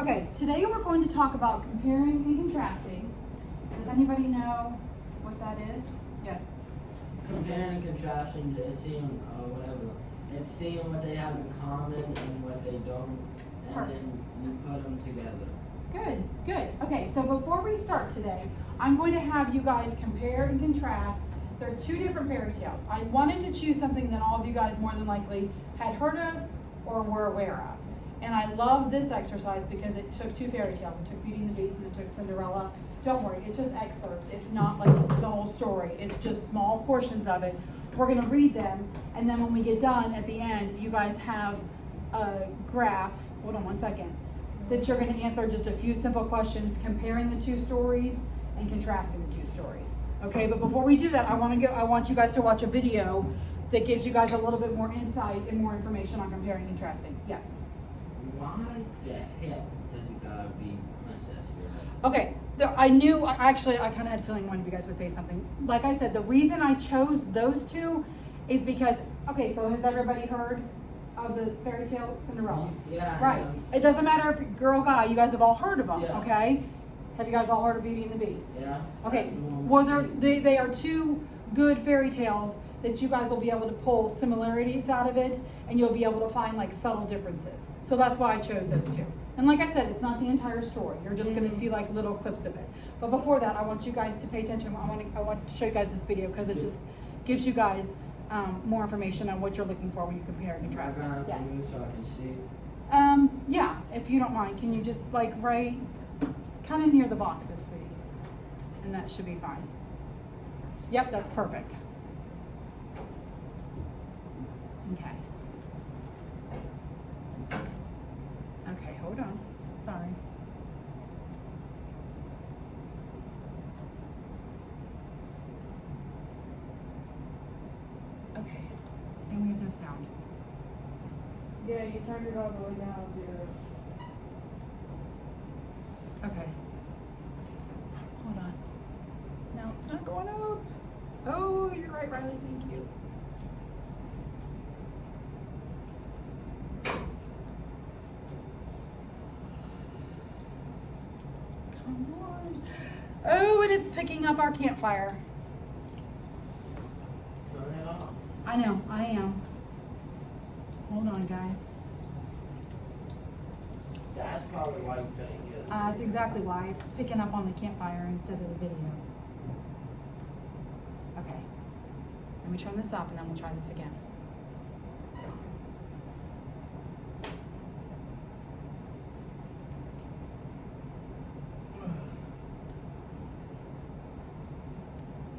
Okay, today we're going to talk about comparing and contrasting. Does anybody know what that is? Yes. Comparing and contrasting is seeing whatever. It's seeing what they have in common and what they don't, and Perfect. then you put them together. Good, good. Okay, so before we start today, I'm going to have you guys compare and contrast. There are two different fairy tales. I wanted to choose something that all of you guys more than likely had heard of or were aware of. And I love this exercise because it took two fairy tales. It took Beauty and the Beast and it took Cinderella. Don't worry, it's just excerpts. It's not like the whole story. It's just small portions of it. We're gonna read them, and then when we get done at the end, you guys have a graph, hold on one second, that you're gonna answer just a few simple questions comparing the two stories and contrasting the two stories. Okay, but before we do that, I want you guys to watch a video that gives you guys a little bit more insight and more information on comparing and contrasting. Yes? Why the heck does it gotta be Princess here? Okay, I kind of had a feeling one of you guys would say something. Like I said, the reason I chose those two is because, okay, so has everybody heard of the fairy tale Cinderella? Yeah. Right. It doesn't matter if you're girl, guy, you guys have all heard of them, Yeah. okay? Have you guys all heard of Beauty and the Beast? Yeah. Okay, That's the one well, with they are two good fairy tales that you guys will be able to pull similarities out of it, and you'll be able to find like subtle differences. So that's why I chose those two. And like I said, it's not the entire story. You're just going to see like little clips of it. But before that, I want you guys to pay attention. I want to show you guys this video because it just gives you guys more information on what you're looking for when you compare and contrast. Yes. So I can see. Yeah, if you don't mind, can you just like write kind of near the boxes, sweetie? And that should be fine. Yep, that's perfect. Okay. Okay, hold on. Sorry. Okay. And we have no sound. Yeah, you turned it all the way down to Okay. Hold on. No, it's not going up. Oh, you're right, Riley. Thank you. Come on. Oh, and it's picking up our campfire. Turn it off. I know, I am. Hold on, guys. That's probably why you couldn't get it. That's exactly why. It's picking up on the campfire instead of the video. Okay. Let me turn this up and then we'll try this again.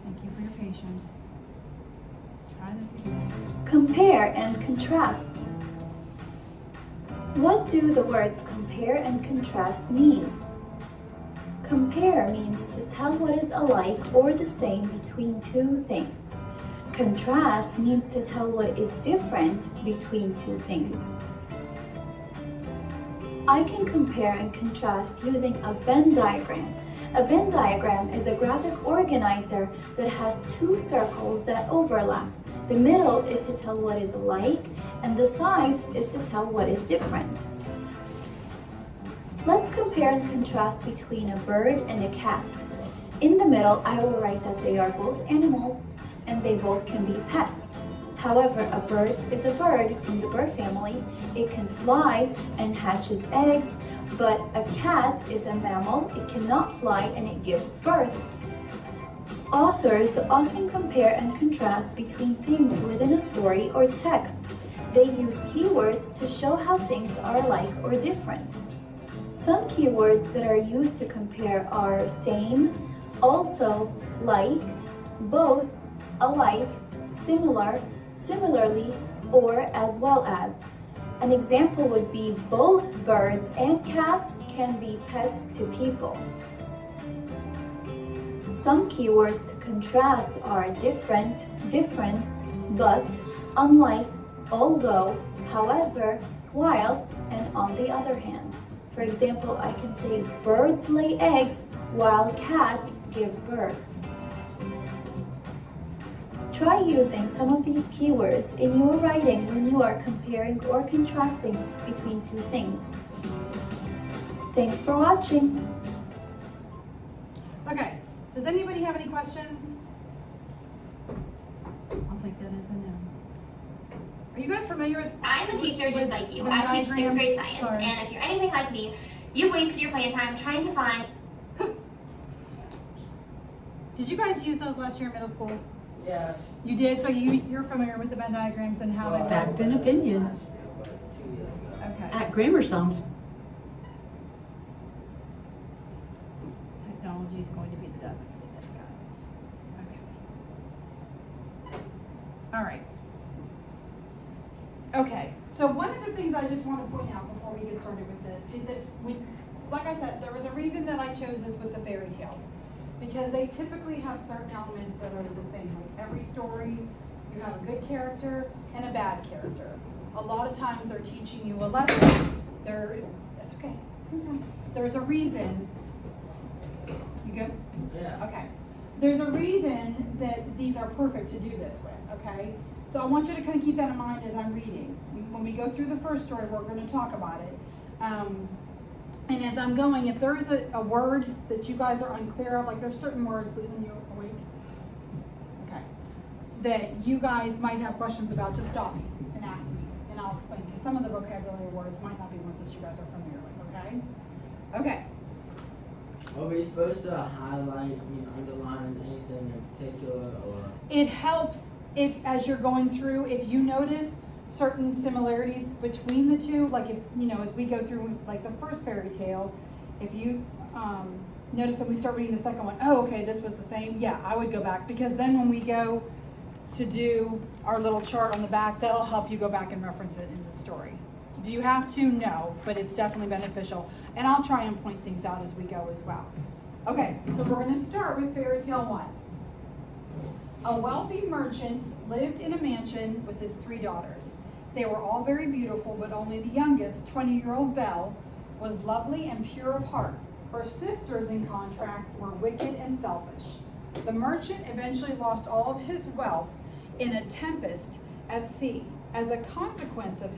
Thank you for your patience. Try this again. Compare and contrast. What do the words compare and contrast mean? Compare means to tell what is alike or the same between two things. Contrast means to tell what is different between two things. I can compare and contrast using a Venn diagram. A Venn diagram is a graphic organizer that has two circles that overlap. The middle is to tell what is alike, and the sides is to tell what is different. Let's compare and contrast between a bird and a cat. In the middle, I will write that they are both animals, and they both can be pets. However, a bird is a bird from the bird family. It can fly and hatches eggs, but a cat is a mammal. It cannot fly and it gives birth. Authors often compare and contrast between things within a story or text. They use keywords to show how things are alike or different. Some keywords that are used to compare are same, also, like, both, alike, similar, similarly, or as well as. An example would be both birds and cats can be pets to people. Some keywords to contrast are different, difference, but, unlike, although, however, while, and on the other hand. For example, I can say birds lay eggs while cats give birth. Try using some of these keywords in your writing when you are comparing or contrasting between two things. Thanks for watching. Okay, does anybody have any questions? I'll take that as a no. Are you guys familiar with? I'm a teacher just like you. with I teach 6th diagrams? grade science, Sorry. and if you're anything like me, you've wasted your playtime trying to find. Did you guys use those last year in middle school? Yes. You did, so you're familiar with the Venn diagrams and how they Fact and opinion. Last year, but 2 years ago. Okay. At grammar songs. Technology is going to be the death of it, guys. Okay. All right. Okay, so one of the things I just want to point out before we get started with this is that like I said, there was a reason that I chose this with the fairy tales. Because they typically have certain elements that are the same. Like every story, you have a good character and a bad character. A lot of times they're teaching you a lesson. That's okay. It's okay. There's a reason. You good? Yeah. Okay. There's a reason that these are perfect to do this with, okay? So I want you to kind of keep that in mind as I'm reading. When we go through the first story, we're going to talk about it. And as I'm going, if there is a word that you guys are unclear of, like there's certain words that when you're awake, okay, that you guys might have questions about, just stop me and ask me, and I'll explain to you. Some of the vocabulary words might not be ones that you guys are familiar with, okay? Okay. Are we supposed to highlight, underline anything in particular, or? It helps if, as you're going through, if you notice certain similarities between the two, like if, as we go through, like the first fairy tale, if you notice when we start reading the second one, oh, okay, this was the same, yeah, I would go back, because then when we go to do our little chart on the back, that'll help you go back and reference it in the story. Do you have to? No, but it's definitely beneficial. And I'll try and point things out as we go as well. Okay, so we're going to start with fairy tale 1. A wealthy merchant lived in a mansion with his 3 daughters. They were all very beautiful, but only the youngest, 20-year-old Belle, was lovely and pure of heart. Her sisters, in contrast, were wicked and selfish. The merchant eventually lost all of his wealth in a tempest at sea. As a consequence of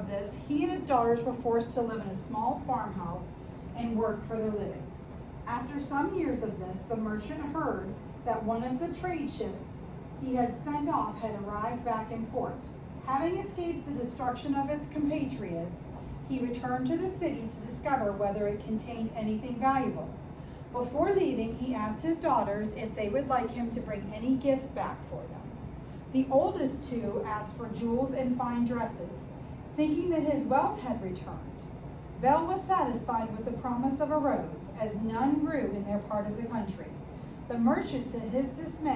this, he and his daughters were forced to live in a small farmhouse and work for their living. After some years of this, the merchant heard that one of the trade ships he had sent off had arrived back in port. Having escaped the destruction of its compatriots, he returned to the city to discover whether it contained anything valuable. Before leaving, he asked his daughters if they would like him to bring any gifts back for them. The oldest 2 asked for jewels and fine dresses, thinking that his wealth had returned. Belle was satisfied with the promise of a rose, as none grew in their part of the country. The merchant, to his dismay,